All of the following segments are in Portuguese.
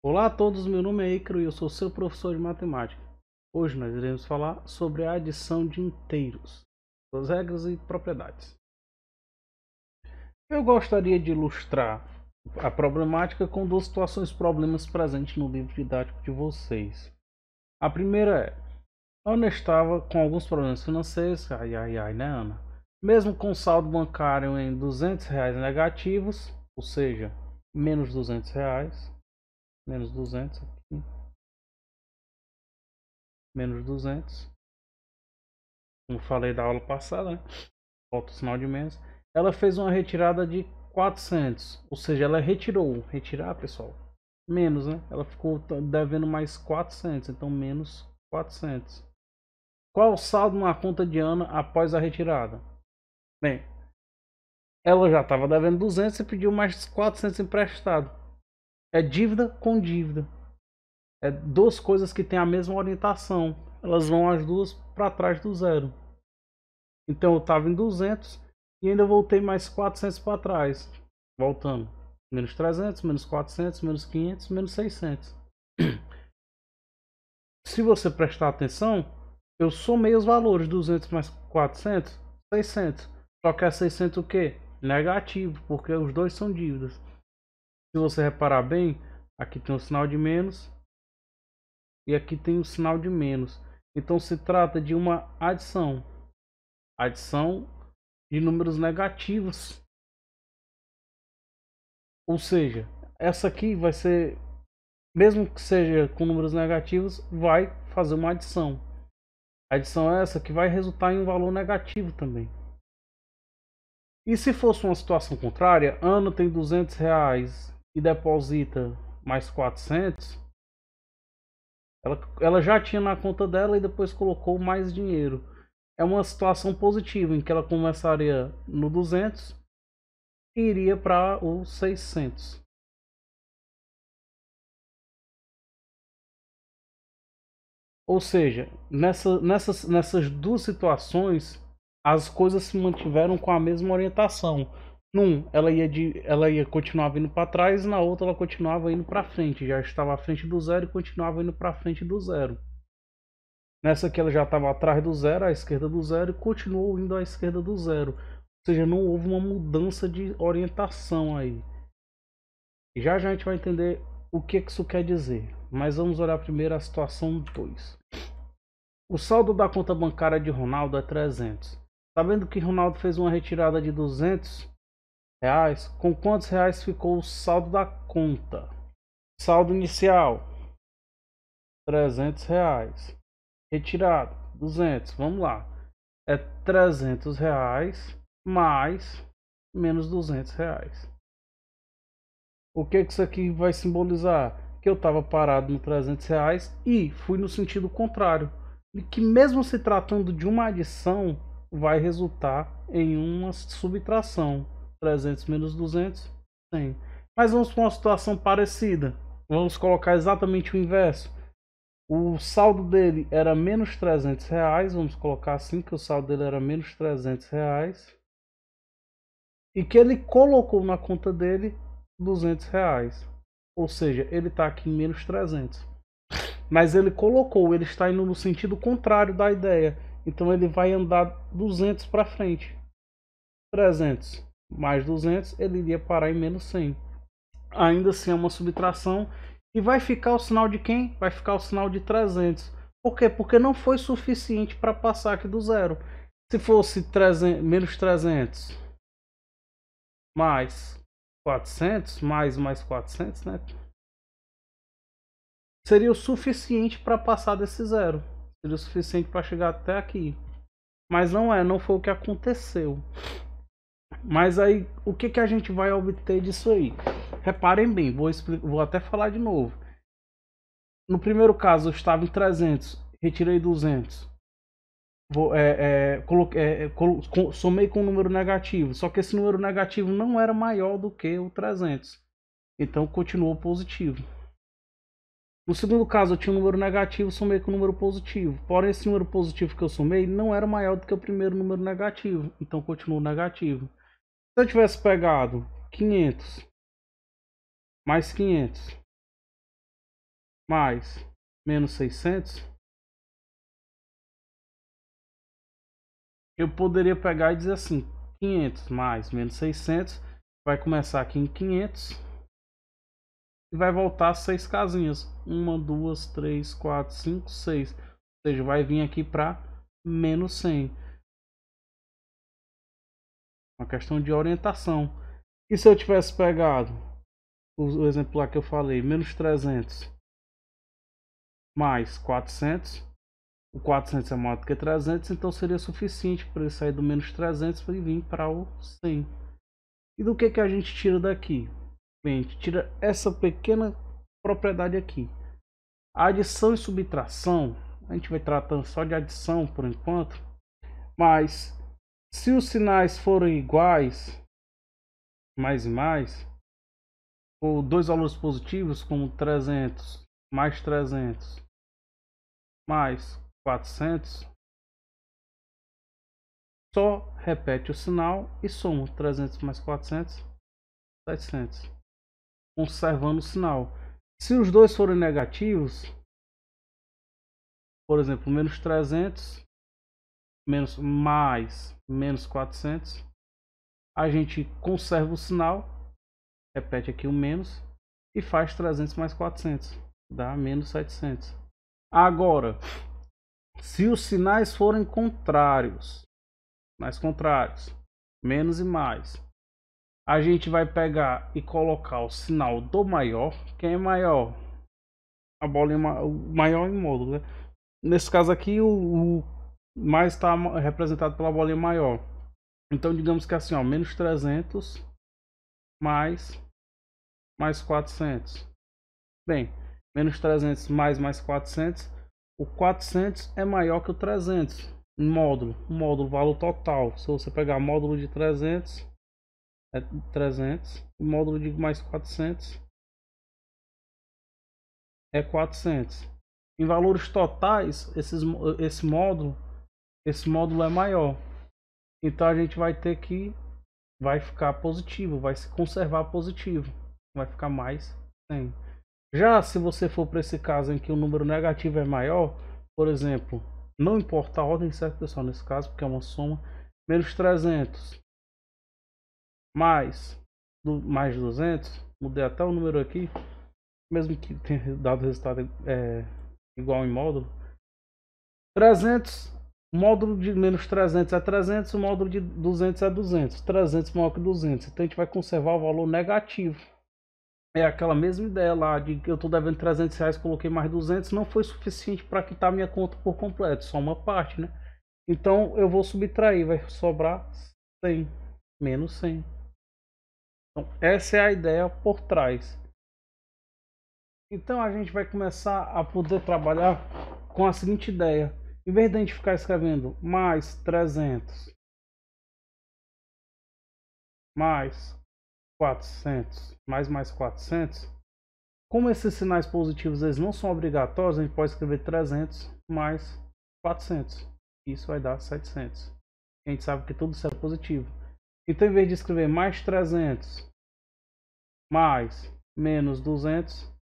Olá a todos, meu nome é Icaro e eu sou seu professor de matemática. Hoje nós iremos falar sobre a adição de inteiros, suas regras e propriedades. Eu gostaria de ilustrar a problemática com duas situações problemas presentes no livro didático de vocês. A primeira é: Ana estava com alguns problemas financeiros, né, Ana? Mesmo com saldo bancário em R$ 200 negativos, ou seja, menos R$ 200, menos 200 aqui, menos 200, como falei da aula passada, né? Falta o sinal de menos. Ela fez uma retirada de 400, ou seja, ela retirar, pessoal, menos, né? Ela ficou devendo mais 400, então menos 400. Qual o saldo na conta de Ana após a retirada? Bem, ela já estava devendo 200 e pediu mais 400 emprestado. É dívida com dívida. É duas coisas que têm a mesma orientação. Elas vão as duas para trás do zero. Então eu estava em 200 e ainda voltei mais 400 para trás. Voltando. Menos 300, menos 400, menos 500, menos 600. Se você prestar atenção, eu somei os valores. 200 mais 400, 600. Só que é 600 o quê? Negativo, porque os dois são dívidas. Se você reparar bem, aqui tem o sinal de menos e aqui tem o sinal de menos. Então se trata de uma adição. Adição de números negativos. Ou seja, essa aqui vai ser, mesmo que seja com números negativos, vai fazer uma adição. A adição é essa que vai resultar em um valor negativo também. E se fosse uma situação contrária, Ana tem R$ 200 e deposita mais 400, ela já tinha na conta dela e depois colocou mais dinheiro. É uma situação positiva em que ela começaria no 200 e iria para os 600. Ou seja, nessas duas situações, as coisas se mantiveram com a mesma orientação. Num, ela ia continuar vindo para trás, na outra ela continuava indo para frente. Já estava à frente do zero e continuava indo para frente do zero. Nessa aqui ela já estava atrás do zero, à esquerda do zero, e continuou indo à esquerda do zero. Ou seja, não houve uma mudança de orientação aí. E já a gente vai entender o que isso quer dizer. Mas vamos olhar primeiro a situação 2. O saldo da conta bancária de Ronaldo é 300. Sabendo que Ronaldo fez uma retirada de R$ 200, com quantos reais ficou o saldo da conta? Saldo inicial, R$ 300. Retirado, 200. Vamos lá. É R$ 300 mais menos R$ 200. O que isso aqui vai simbolizar? Que eu estava parado no R$ 300 e fui no sentido contrário. E que mesmo se tratando de uma adição, vai resultar em uma subtração. 300 menos 200, 100. Mas vamos para uma situação parecida. Vamos colocar exatamente o inverso. O saldo dele era menos R$ 300. Vamos colocar assim, que o saldo dele era menos R$ 300. E que ele colocou na conta dele R$ 200. Ou seja, ele está aqui em menos 300. Mas ele colocou, ele está indo no sentido contrário da ideia. Então ele vai andar 200 para frente. 300 mais 200, ele iria parar em menos 100. Ainda assim é uma subtração. E vai ficar o sinal de quem? Vai ficar o sinal de 300. Por quê? Porque não foi suficiente para passar aqui do zero. Se fosse 300, menos 300 mais 400, mais 400, né? Seria o suficiente para passar desse zero. Seria o suficiente para chegar até aqui. Mas não foi o que aconteceu. Mas aí, o que a gente vai obter disso aí? Reparem bem, vou até falar de novo. No primeiro caso, eu estava em 300, retirei 200. Somei com um número negativo, só que esse número negativo não era maior do que o 300. Então, continuou positivo. No segundo caso, eu tinha um número negativo, somei com um número positivo. Porém, esse número positivo que eu somei não era maior do que o primeiro número negativo. Então, continuou negativo. Se eu tivesse pegado 500 mais 500, mais menos 600, eu poderia pegar e dizer assim, 500 mais menos 600, vai começar aqui em 500 e vai voltar 6 casinhas, 1, 2, 3, 4, 5, 6, ou seja, vai vir aqui para menos 100. Uma questão de orientação. E se eu tivesse pegado o exemplo lá que eu falei, menos 300 mais 400, o 400 é maior do que 300, então seria suficiente para ele sair do menos 300 e vir para o 100. E do que a gente tira daqui? Bem, a gente tira essa pequena propriedade aqui. A adição e subtração, a gente vai tratando só de adição por enquanto, mas se os sinais forem iguais, mais e mais, ou dois valores positivos, como 300 mais 300 mais 400, só repete o sinal e soma 300 mais 400, 700, conservando o sinal. Se os dois forem negativos, por exemplo, menos 300 mais menos 400, a gente conserva o sinal, repete aqui o menos e faz 300 mais 400, dá menos 700. Agora, se os sinais forem contrários, menos e mais, a gente vai pegar e colocar o sinal do maior. Quem é maior? A bolinha, o maior em módulo, né? Nesse caso aqui, o mais está representado pela bolinha maior. Então, digamos que assim, ó, menos 300 mais 400. Bem, menos 300 mais 400. O 400 é maior que o 300 em módulo. O módulo, valor total. Se você pegar módulo de 300, é 300. O módulo de mais 400 é 400. Em valores totais, esse módulo é maior. Então a gente vai ter que vai ficar positivo, vai se conservar positivo, vai ficar mais 100. Já se você for para esse caso em que o número negativo é maior, por exemplo, não importa a ordem, certo, pessoal, nesse caso, porque é uma soma, menos 300 mais 200, mudei até o número aqui, mesmo que tenha dado resultado igual em módulo. 300, módulo de menos 300 é 300, o módulo de 200 é 200. 300 maior que 200, então a gente vai conservar o valor negativo. É aquela mesma ideia lá de que eu estou devendo 300 reais, coloquei mais 200, não foi suficiente para quitar minha conta por completo, só uma parte, né? Então eu vou subtrair, vai sobrar 100, menos 100. Então essa é a ideia por trás. Então a gente vai começar a poder trabalhar com a seguinte ideia. Em vez de a gente ficar escrevendo mais 300, mais 400, mais 400, como esses sinais positivos eles não são obrigatórios, a gente pode escrever 300 mais 400. Isso vai dar 700. A gente sabe que tudo isso é positivo. Então, em vez de escrever mais 300 mais menos 200,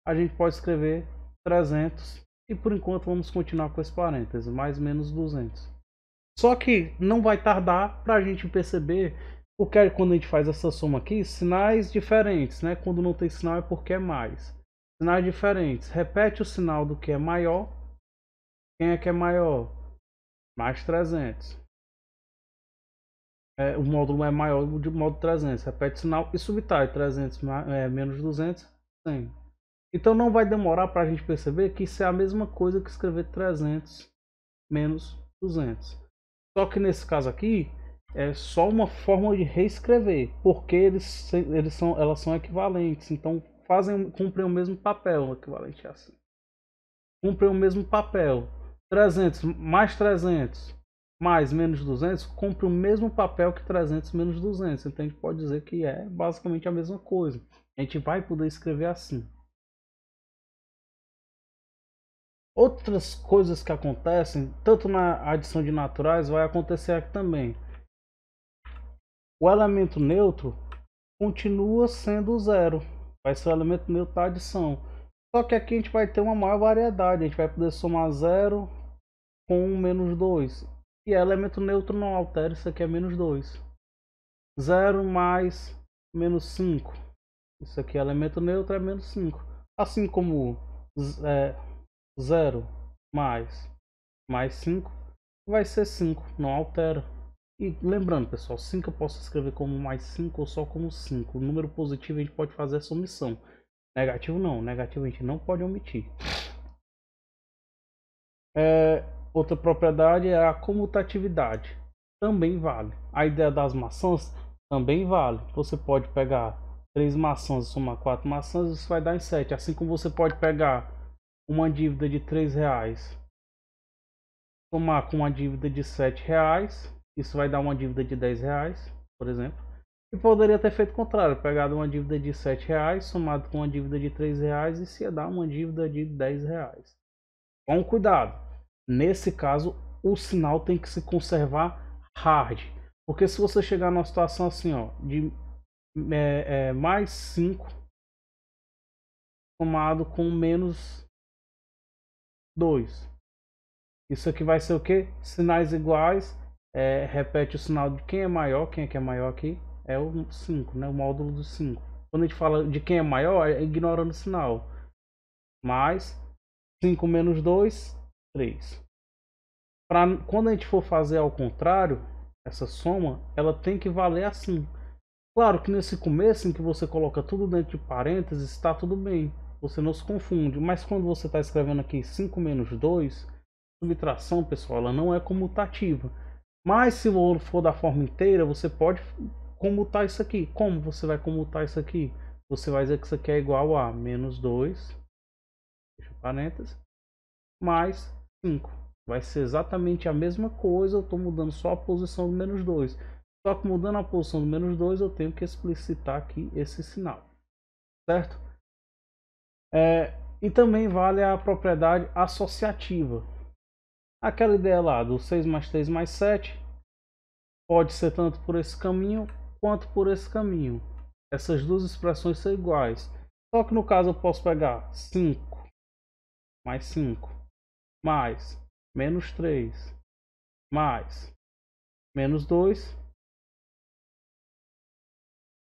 a gente pode escrever 300 e por enquanto vamos continuar com esse parênteses, mais menos 200. Só que não vai tardar para a gente perceber o que é quando a gente faz essa soma aqui, sinais diferentes, né? Quando não tem sinal é porque é mais. Sinais diferentes. Repete o sinal do que é maior. Quem é que é maior? Mais 300. O módulo é maior do módulo 300. Repete o sinal e subtrai 300 menos 200, 100. Então não vai demorar para a gente perceber que isso é a mesma coisa que escrever 300 menos 200. Só que nesse caso aqui é só uma forma de reescrever, porque elas são equivalentes, então cumprem o mesmo papel, equivalente a assim. Cumprem o mesmo papel. 300 mais 300 mais menos 200 cumpre o mesmo papel que 300 menos 200. Então a gente pode dizer que é basicamente a mesma coisa. A gente vai poder escrever assim. Outras coisas que acontecem, tanto na adição de naturais, vai acontecer aqui também. O elemento neutro continua sendo zero. Vai ser o elemento neutro da adição. Só que aqui a gente vai ter uma maior variedade. A gente vai poder somar 0 com menos 2. E elemento neutro não altera, isso aqui é menos 2. 0 mais menos 5. Isso aqui é elemento neutro, é menos 5. Assim como 0 mais 5 vai ser 5, não altera. E lembrando, pessoal, 5 eu posso escrever como mais 5 ou só como 5. O número positivo a gente pode fazer essa omissão. Negativo não, negativo a gente não pode omitir. Outra propriedade é a comutatividade. Também vale. A ideia das maçãs também vale. Você pode pegar 3 maçãs e somar 4 maçãs, isso vai dar em 7. Assim como você pode pegar uma dívida de 3 reais, somar com uma dívida de 7 reais, isso vai dar uma dívida de 10 reais, por exemplo. E poderia ter feito o contrário, pegado uma dívida de 7 reais, somado com uma dívida de 3 reais, isso ia dar uma dívida de 10 reais. Com cuidado. Nesse caso, o sinal tem que se conservar hard. Porque se você chegar numa situação assim, ó, de mais 5 somado com menos 2. Isso aqui vai ser o que? Sinais iguais. Repete o sinal de quem é maior. Quem é que é maior aqui? É o 5, né? O módulo do 5. Quando a gente fala de quem é maior, é ignorando o sinal. Mais 5 menos 2, 3. Quando a gente for fazer ao contrário, essa soma, ela tem que valer assim. Claro que nesse começo, em que você coloca tudo dentro de parênteses, está tudo bem. Você não se confunde. Mas quando você está escrevendo aqui 5 menos 2, subtração, pessoal, ela não é comutativa. Mas se for da forma inteira, você pode comutar isso aqui. Como você vai comutar isso aqui? Você vai dizer que isso aqui é igual a menos 2, fecha parênteses, mais 5. Vai ser exatamente a mesma coisa, eu estou mudando só a posição do menos 2. Só que mudando a posição do menos 2, eu tenho que explicitar aqui esse sinal. Certo? E também vale a propriedade associativa. Aquela ideia lá do 6 mais 3 mais 7 pode ser tanto por esse caminho quanto por esse caminho. Essas duas expressões são iguais. Só que no caso eu posso pegar 5 mais 5 mais menos 3 mais menos 2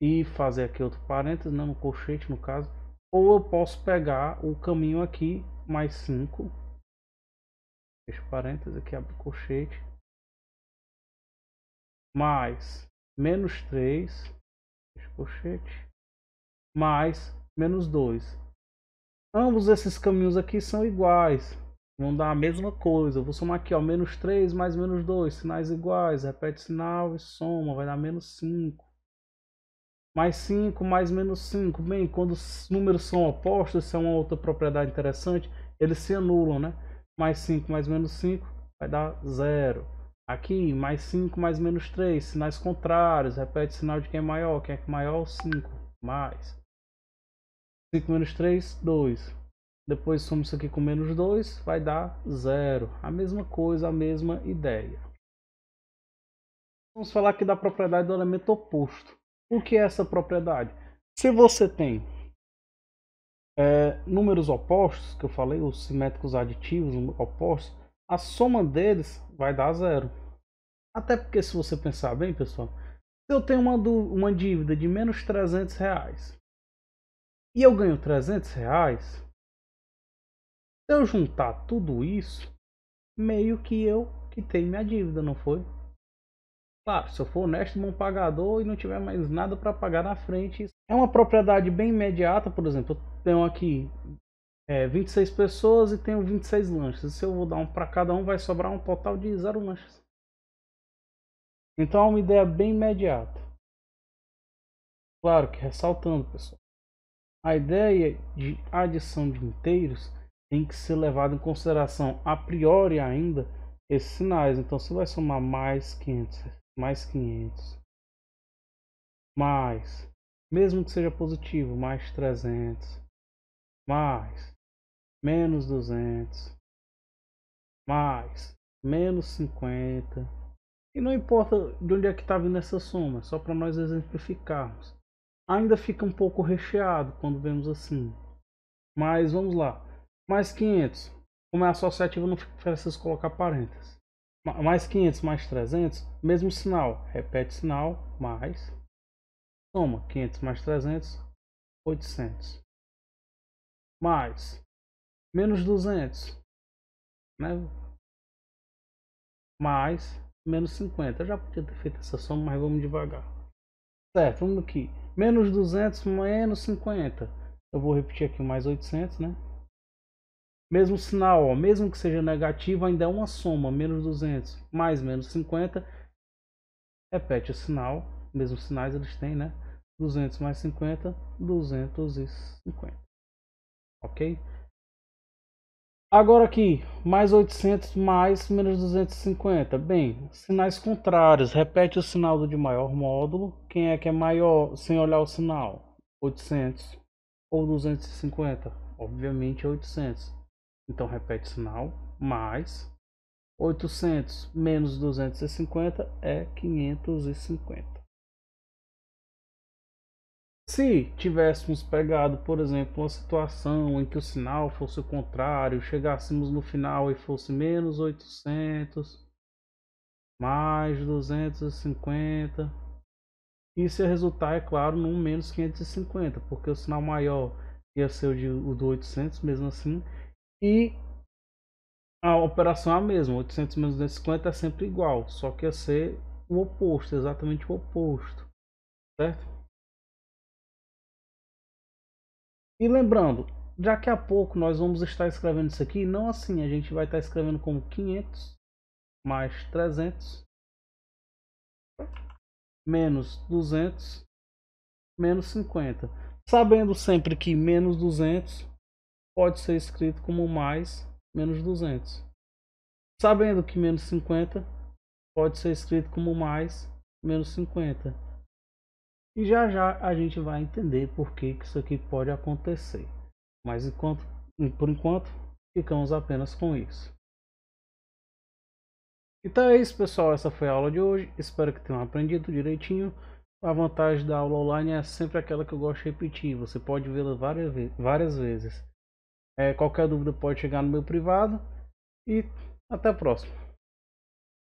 e fazer aqui outro parênteses, não, no colchete no caso. Ou eu posso pegar o caminho aqui, mais 5, fecha parênteses, aqui abre o colchete, mais menos 3, fecha colchete, mais menos 2. Ambos esses caminhos aqui são iguais, vão dar a mesma coisa. Eu vou somar aqui, ó, menos 3 mais menos 2, sinais iguais, repete sinal e soma, vai dar menos 5. Mais 5 mais menos 5. Bem, quando os números são opostos, isso é uma outra propriedade interessante, eles se anulam, né? Mais 5 mais menos 5 vai dar 0. Aqui, mais 5 mais menos 3, sinais contrários, repete sinal de quem é maior. Quem é maior? 5. Mais 5 menos 3, 2. Depois soma isso aqui com menos 2, vai dar 0. A mesma coisa, a mesma ideia. Vamos falar aqui da propriedade do elemento oposto. O que é essa propriedade? Se você tem números opostos, que eu falei, os simétricos aditivos opostos, a soma deles vai dar 0. Até porque, se você pensar bem, pessoal, se eu tenho uma dívida de menos 300 reais e eu ganho 300 reais, se eu juntar tudo isso, meio que eu quitei minha dívida, não foi? Claro, se eu for honesto, bom pagador e não tiver mais nada para pagar na frente, é uma propriedade bem imediata. Por exemplo, eu tenho aqui 26 pessoas e tenho 26 lanches. Se eu vou dar um para cada um, vai sobrar um total de 0 lanches. Então é uma ideia bem imediata. Claro que ressaltando, pessoal, a ideia de adição de inteiros tem que ser levada em consideração a priori ainda esses sinais. Então você vai somar mais 500, mais 500, mais, mesmo que seja positivo, mais 300, mais, menos 200, mais, menos 50. E não importa de onde é que está vindo essa soma, só para nós exemplificarmos. Ainda fica um pouco recheado quando vemos assim. Mas vamos lá. Mais 500. Como é associativa, não precisa colocar parênteses. Mais 500 mais 300, mesmo sinal. Repete sinal, mais. Soma 500 mais 300, 800. Mais. Menos 200. Né? Mais. Menos 50. Eu já podia ter feito essa soma, mas vamos devagar. Certo, vamos aqui. Menos 200 menos 50. Eu vou repetir aqui mais 800, né? Mesmo sinal, ó, mesmo que seja negativo, ainda é uma soma. Menos 200 mais menos 50. Repete o sinal. Mesmos sinais eles têm, né? 200 mais 50, 250. Ok? Agora aqui, mais 800 mais menos 250. Bem, sinais contrários. Repete o sinal do de maior módulo. Quem é que é maior sem olhar o sinal? 800 ou 250? Obviamente é 800. Então repete o sinal. Mais 800 menos 250 é 550. Se tivéssemos pegado, por exemplo, uma situação em que o sinal fosse o contrário, chegássemos no final e fosse menos 800, mais 250, isso ia resultar, é claro, num menos 550, porque o sinal maior ia ser o do 800, mesmo assim, e a operação é a mesma, 800 menos 250 é sempre igual, só que ia ser o oposto, exatamente o oposto, certo? E lembrando, daqui a pouco nós vamos estar escrevendo isso aqui, não assim, a gente vai estar escrevendo como 500 mais 300 menos 200 menos 50. Sabendo sempre que menos 200 pode ser escrito como mais menos 200. Sabendo que menos 50 pode ser escrito como mais menos 50. E já já a gente vai entender por que isso aqui pode acontecer. Mas por enquanto, ficamos apenas com isso. Então é isso, pessoal. Essa foi a aula de hoje. Espero que tenham aprendido direitinho. A vantagem da aula online é sempre aquela que eu gosto de repetir. Você pode vê-la várias vezes. Qualquer dúvida pode chegar no meu privado. E até a próxima.